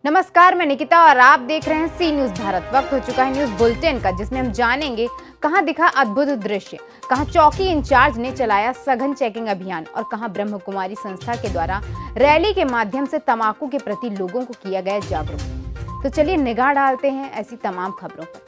नमस्कार, मैं निकिता और आप देख रहे हैं सी न्यूज भारत। वक्त हो चुका है न्यूज बुलेटिन का, जिसमें हम जानेंगे कहां दिखा अद्भुत दृश्य, कहां चौकी इंचार्ज ने चलाया सघन चेकिंग अभियान और कहां ब्रह्म कुमारी संस्था के द्वारा रैली के माध्यम से तंबाकू के प्रति लोगों को किया गया जागरूक। तो चलिए निगाह डालते हैं ऐसी तमाम खबरों पर।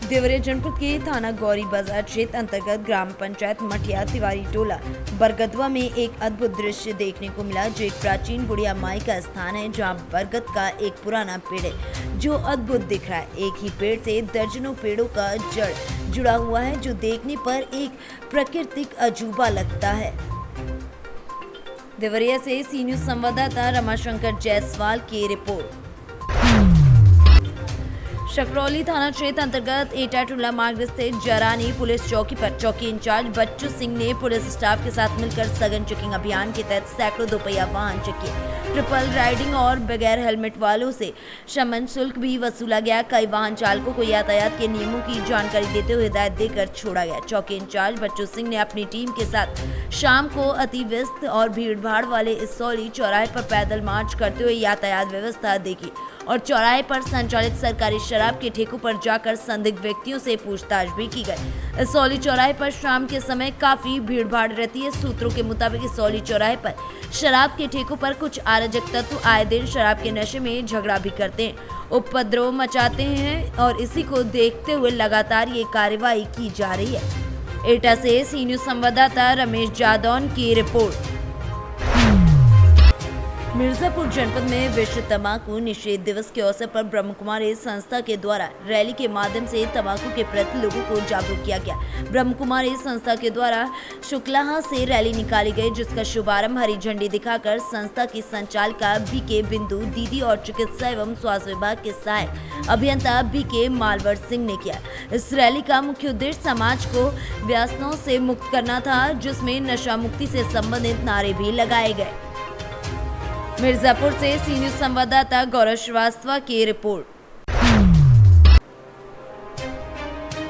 देवरिया जनपद के थाना गौरी बाजार क्षेत्र अंतर्गत ग्राम पंचायत मठिया तिवारी टोला बरगदवा में एक अद्भुत दृश्य देखने को मिला, जो एक प्राचीन बुढ़िया माई का स्थान है, जहां बरगद का एक पुराना पेड़ है जो अद्भुत दिख रहा है। एक ही पेड़ से दर्जनों पेड़ों का जड़ जुड़ा हुआ है, जो देखने पर एक प्राकृतिक अजूबा लगता है। देवरिया से सी न्यूज संवाददाता रमाशंकर जायसवाल की रिपोर्ट। शकरौली थाना क्षेत्र अंतर्गत एटा टोला मार्ग स्थित जरानी पुलिस चौकी पर चौकी इंचार्ज बच्चू सिंह ने पुलिस स्टाफ के साथ मिलकर सघन चेकिंग अभियान के तहत सैकड़ों दोपहिया वाहन चेक किए। ट्रिपल राइडिंग और बगैर हेलमेट वालों से शमन शुल्क भी वसूला गया। कई वाहन चालकों को यातायात के नियमों की जानकारी देते हुए हिदायत देकर छोड़ा गया। चौकी इंचार्ज बच्चू सिंह ने अपनी टीम के साथ शाम को अति व्यस्त और भीड़ भाड़ वाले इसौली चौराहे पर पैदल मार्च करते हुए यातायात व्यवस्था देखी और चौराहे पर संचालित सरकारी शराब के ठेकों पर जाकर संदिग्ध व्यक्तियों से पूछताछ भी की गई। इसौली चौराहे पर शाम के समय काफी भीड़ भाड़ रहती है। सूत्रों के मुताबिक इसौली चौराहे पर शराब के ठेकों पर कुछ अराजक तत्व आए दिन शराब के नशे में झगड़ा भी करते हैं, उपद्रव मचाते हैं और इसी को देखते हुए लगातार ये कार्रवाई की जा रही है। एटा से सी न्यूज संवाददाता रमेश जादौन की रिपोर्ट। मिर्जापुर जनपद में विश्व तंबाकू निषेध दिवस के अवसर पर ब्रह्म कुमारी संस्था के द्वारा रैली के माध्यम से तंबाकू के प्रति लोगों को जागरूक किया गया। ब्रह्म कुमारी संस्था के द्वारा शुक्लाहा से रैली निकाली गई, जिसका शुभारंभ हरी झंडी दिखाकर संस्था की संचालिका बीके बिंदु दीदी और चिकित्सा एवं स्वास्थ्य विभाग के सहायक अभियंता बीके मालवर सिंह ने किया। इस रैली का मुख्य उद्देश्य समाज को व्यसनों से मुक्त करना था, जिसमें नशा मुक्ति से संबंधित नारे भी लगाए गए। मिर्जापुर से सी न्यूज संवाददाता गौरव श्रीवास्तव की रिपोर्ट।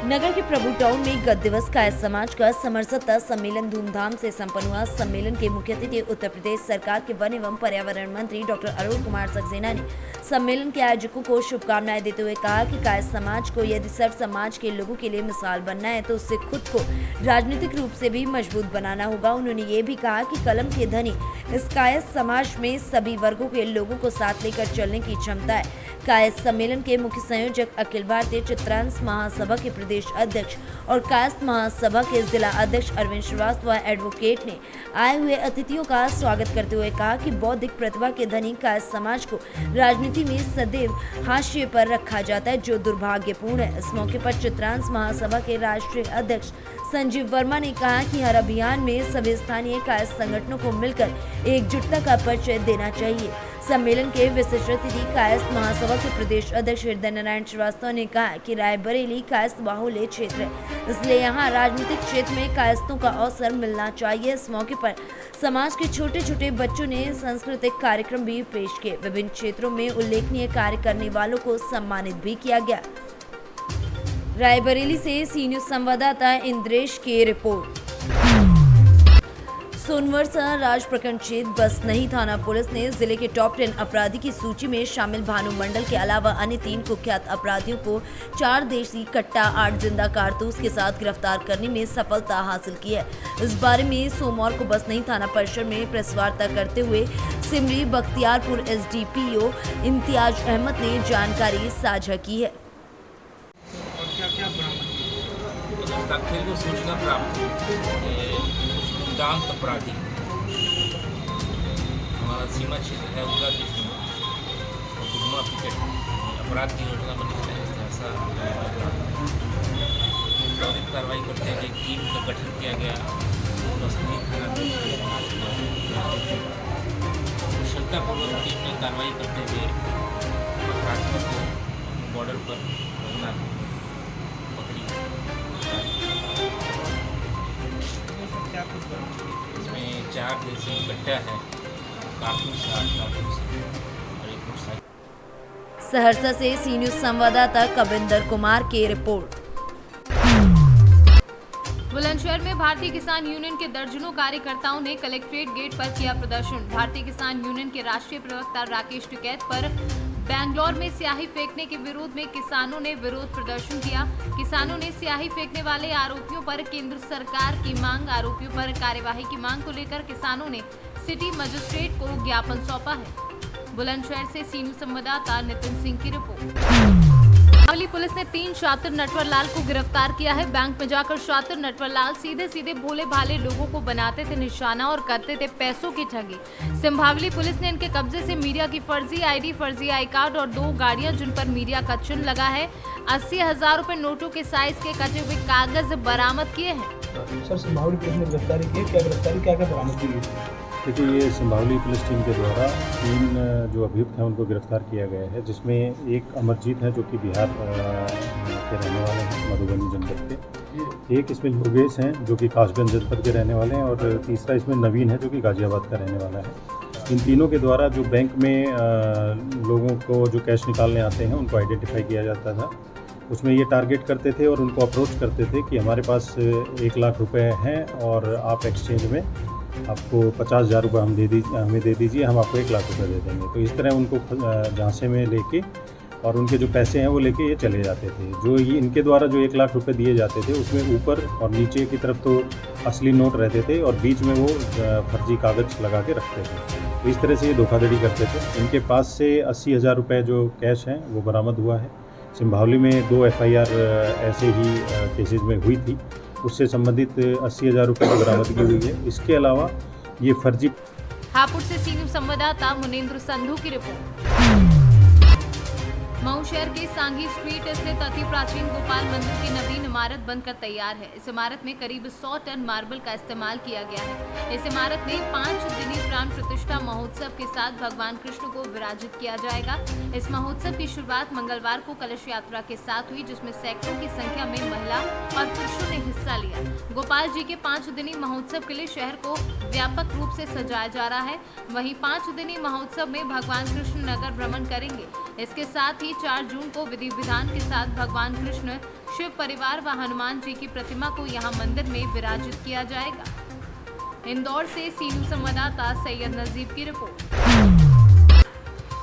नगर के प्रभु टाउन में गत दिवस कायस्थ समाज का समरसता सम्मेलन धूमधाम से संपन्न हुआ। सम्मेलन के मुख्य अतिथि उत्तर प्रदेश सरकार के वन एवं पर्यावरण मंत्री डॉक्टर अरुण कुमार सक्सेना ने सम्मेलन के आयोजकों को शुभकामनाएं देते हुए कहा कि कायस्थ समाज को यदि सर्व समाज के लोगों के लिए मिसाल बनना है तो उससे खुद को राजनीतिक रूप से भी मजबूत बनाना होगा। उन्होंने ये भी कहा कि कलम के धनी इस कायस्थ समाज में सभी वर्गों के लोगों को साथ लेकर चलने की क्षमता है। कायस्थ सम्मेलन के मुख्य संयोजक अखिल भारतीय चित्रांश महासभा के प्रदेश अध्यक्ष और कायस्थ महासभा के जिला अध्यक्ष अरविंद श्रीवास्तव एडवोकेट ने आए हुए अतिथियों का स्वागत करते हुए कहा कि बौद्धिक प्रतिभा के धनी कायस्थ समाज को राजनीति में सदैव हाशिए पर रखा जाता है, जो दुर्भाग्यपूर्ण है। इस मौके पर चित्रांश महासभा के राष्ट्रीय अध्यक्ष संजीव वर्मा ने कहा कि हर अभियान में सभी स्थानीय कायस्थ संगठनों को मिलकर एकजुटता का परिचय देना चाहिए। सम्मेलन के विशिष्ट अतिथि कायस्थ महासभा के प्रदेश अध्यक्ष हृदय नारायण श्रीवास्तव ने कहा कि रायबरेली कायस्थ बाहुल्य क्षेत्र है, इसलिए यहाँ राजनीतिक क्षेत्र में कायस्थों का अवसर मिलना चाहिए। इस मौके पर समाज के छोटे छोटे बच्चों ने सांस्कृतिक कार्यक्रम भी पेश किए। विभिन्न क्षेत्रों में उल्लेखनीय कार्य करने वालों को सम्मानित भी किया गया। रायबरेली से सी न्यूज संवाददाता इंद्रेश की रिपोर्ट। सोनवर्षा राज प्रखंड क्षेत्र बसनही थाना पुलिस ने जिले के टॉप 10 अपराधी की सूची में शामिल भानु मंडल के अलावा अन्य 3 कुख्यात अपराधियों को 4 देशी कट्टा 8 जिंदा कारतूस के साथ गिरफ्तार करने में सफलता हासिल की है। इस बारे में सोमवार को बसनही थाना परिसर में प्रेस वार्ता करते हुए सिमरी बख्तियारपुर SDPO इम्तियाज अहमद ने जानकारी साझा की है। सूचना प्राप्त दुर्दांत अपराधी हमारा सीमा क्षेत्र है उनका अपराध की योजना बनी है। ऐसा त्वरित कार्रवाई करते हुए एक टीम का गठन किया गया। कुशलतापूर्वक टीम ने कार्रवाई करते हुए अपराधियों को बॉर्डर पर पकड़ी। इसमें 4 देसी कट्टा है, कारतूस 8 कारतूस और एक मोटरसाइकिल। सहरसा से सी न्यूज संवाददाता कविंदर कुमार की रिपोर्ट। बुलंदशहर में भारतीय किसान यूनियन के दर्जनों कार्यकर्ताओं ने कलेक्ट्रेट गेट पर किया प्रदर्शन। भारतीय किसान यूनियन के राष्ट्रीय प्रवक्ता राकेश टिकैत पर बैंगलोर में स्याही फेंकने के विरोध में किसानों ने विरोध प्रदर्शन किया। किसानों ने स्याही फेंकने वाले आरोपियों पर केंद्र सरकार की मांग, आरोपियों पर कार्यवाही की मांग को लेकर किसानों ने सिटी मजिस्ट्रेट को ज्ञापन सौंपा है। बुलंदशहर से सी न्यूज़ संवाददाता नितिन सिंह की रिपोर्ट। शामली पुलिस ने 3 शातिर नटवर लाल को गिरफ्तार किया है। बैंक में जाकर शातिर नटवर लाल सीधे सीधे भोले भाले लोगों को बनाते थे निशाना और करते थे पैसों की ठगी। सिंभावली पुलिस ने इनके कब्जे से मीडिया की फर्जी आईडी, फर्जी आई कार्ड और 2 गाड़ियां जिन पर मीडिया का चिन्ह लगा है, 80,000 रुपए नोटों के साइज के कटे हुए कागज बरामद किए हैं। सर, सिंभावली पुलिस ने गिरफ्तारी की, क्या बरामद की है? देखिए, ये सिंभावली पुलिस टीम के द्वारा 3 जो अभियुक्त हैं उनको गिरफ्तार किया गया है, जिसमें एक अमरजीत है जो कि बिहार के रहने वाले हैं, मधुबनी जनपद के। एक इसमें योगेश हैं जो कि कासगंज जनपद के रहने वाले हैं और तीसरा इसमें नवीन है जो कि गाजियाबाद का रहने वाला है। इन तीनों के द्वारा जो बैंक में लोगों को जो कैश निकालने आते हैं उनको आइडेंटिफाई किया जाता था। उसमें ये टारगेट करते थे और उनको अप्रोच करते थे कि हमारे पास 1 लाख रुपए हैं और आप एक्सचेंज में आपको 50,000 रुपये हमें दे दीजिए, हम आपको 1 लाख रुपये दे देंगे। तो इस तरह उनको झांसे में लेके और उनके जो पैसे हैं वो लेके ये चले जाते थे। जो ये इनके द्वारा जो 1 लाख रुपये दिए जाते थे उसमें ऊपर और नीचे की तरफ तो असली नोट रहते थे और बीच में वो फर्जी कागज़ लगा के रखते थे। तो इस तरह से ये धोखाधड़ी करते थे। इनके पास से 80,000 रुपये जो कैश हैं वो बरामद हुआ है। सिंभावली में 2 FIR ऐसे ही केसेज में हुई थी, उससे संबंधित 80,000 रुपये की बरामदगी हुई है। इसके अलावा ये फर्जी हापुड़ से सी न्यूज़ संवाददाता मुनेंद्र संधू की रिपोर्ट। मऊ शहर के सांघी स्ट्रीट स्थित अति प्राचीन गोपाल मंदिर की नवीन इमारत बनकर तैयार है। इस इमारत में करीब 100 टन मार्बल का इस्तेमाल किया गया है। इस इमारत में 5 दिनी प्राण प्रतिष्ठा महोत्सव के साथ भगवान कृष्ण को विराजित किया जाएगा। इस महोत्सव की शुरुआत मंगलवार को कलश यात्रा के साथ हुई, जिसमें सैकड़ों की संख्या में महिला और पुरुषों ने हिस्सा लिया। गोपाल जी के 5 दिनी महोत्सव के लिए शहर को व्यापक रूप से सजाया जा रहा है। वहीं 5 दिनी महोत्सव में भगवान कृष्ण नगर भ्रमण करेंगे। इसके साथ ही 4 जून को विधि विधान के साथ भगवान कृष्ण, शिव परिवार व हनुमान जी की प्रतिमा को यहां मंदिर में विराजित किया जाएगा। इंदौर से सी न्यूज़ संवाददाता सैयद नजीब की रिपोर्ट।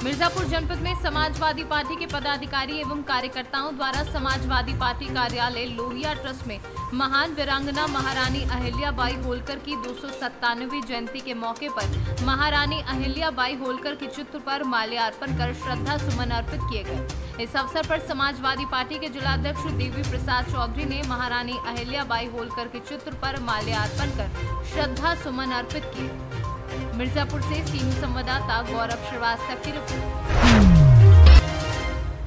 मिर्जापुर जनपद में समाजवादी पार्टी के पदाधिकारी एवं कार्यकर्ताओं द्वारा समाजवादी पार्टी कार्यालय लोहिया ट्रस्ट में महान वीरांगना महारानी अहिल्याबाई होलकर की 297वीं जयंती के मौके पर महारानी अहिल्याबाई होलकर के चित्र पर माल्यार्पण कर श्रद्धा सुमन अर्पित किए गए। इस अवसर पर समाजवादी पार्टी के जिलाध्यक्ष देवी प्रसाद चौधरी ने महारानी अहिल्याबाई होलकर के चित्र पर माल्यार्पण कर श्रद्धा सुमन अर्पित किए। मिर्जापुर से सी न्यूज़ संवाददाता गौरव श्रीवास्तव की रिपोर्ट।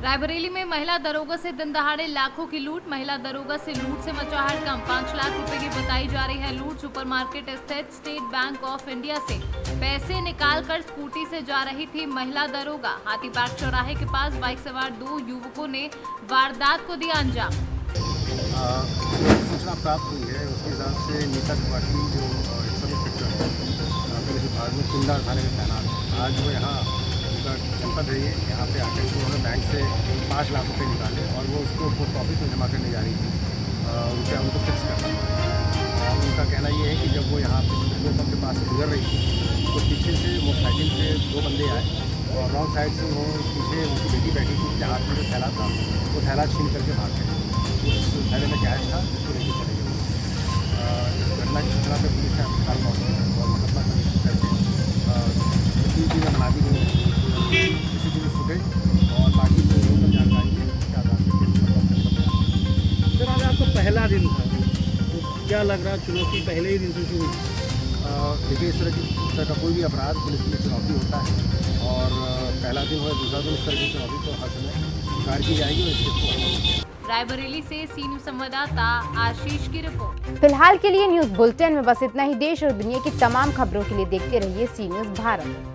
रायबरेली में महिला दरोगा से दिन दहाड़े लाखों की लूट। महिला दरोगा से लूट से मचा हड़कंप। 5 लाख रुपए की बताई जा रही है लूट। सुपरमार्केट स्थित स्टेट बैंक ऑफ इंडिया से पैसे निकालकर स्कूटी से जा रही थी महिला दरोगा। हाथीबाग चौराहे के पास बाइक सवार 2 युवकों ने वारदात को दिया अंजाम। सूचना प्राप्त हुई है, उसके हिसाब से नीता त्रिपाठी जो सब इंस्पेक्टर है पुलिस विभाग में कुंडा थाने में तैनात है, आज वो यहाँ उनका जनपद है। यहाँ पे आकर के उन्होंने बैंक से 5 लाख रुपए निकाले और वो उसको पोस्ट ऑफिस में जमा करने जा रही थी। उनको फिक्स करना था। उनका कहना ये है कि जब वो यहाँ पे पेट्रोल पंप के पास से गुजर रही थी तो पीछे से मोटरसाइकिल से 2 बंदे आए और रॉन्ग साइड से वो पीछे उनकी बेटी बैठी थी, उसके हाथ में जो थैला था वो थैला छीन करके भाग गए। उस थैले में कैश था जिसको लेके चले गए। इस घटना की सूचना पर पुलिस ने अस्पताल पहुँची और मुकदमा करके CCTV में बना दी गई CCTV फुटेज और बाकी जो लोकल जानकारी है उसके आधार पर। सर, आज आपका पहला दिन था, तो क्या लग रहा है चुनौती पहले ही दिन से शुरू हुई? देखिए, इस तरह का कोई भी अपराध पुलिस के लिए चुनौती होता है और पहला दिन हो दूसरा दिन इस तरह की चुनौती तो हर समय स्वीकार की जाएगी और इसके रायबरेली से सी न्यूज़ संवाददाता आशीष की रिपोर्ट। फिलहाल के लिए न्यूज़ बुलेटिन में बस इतना ही। देश और दुनिया की तमाम खबरों के लिए देखते रहिए सी न्यूज़ भारत।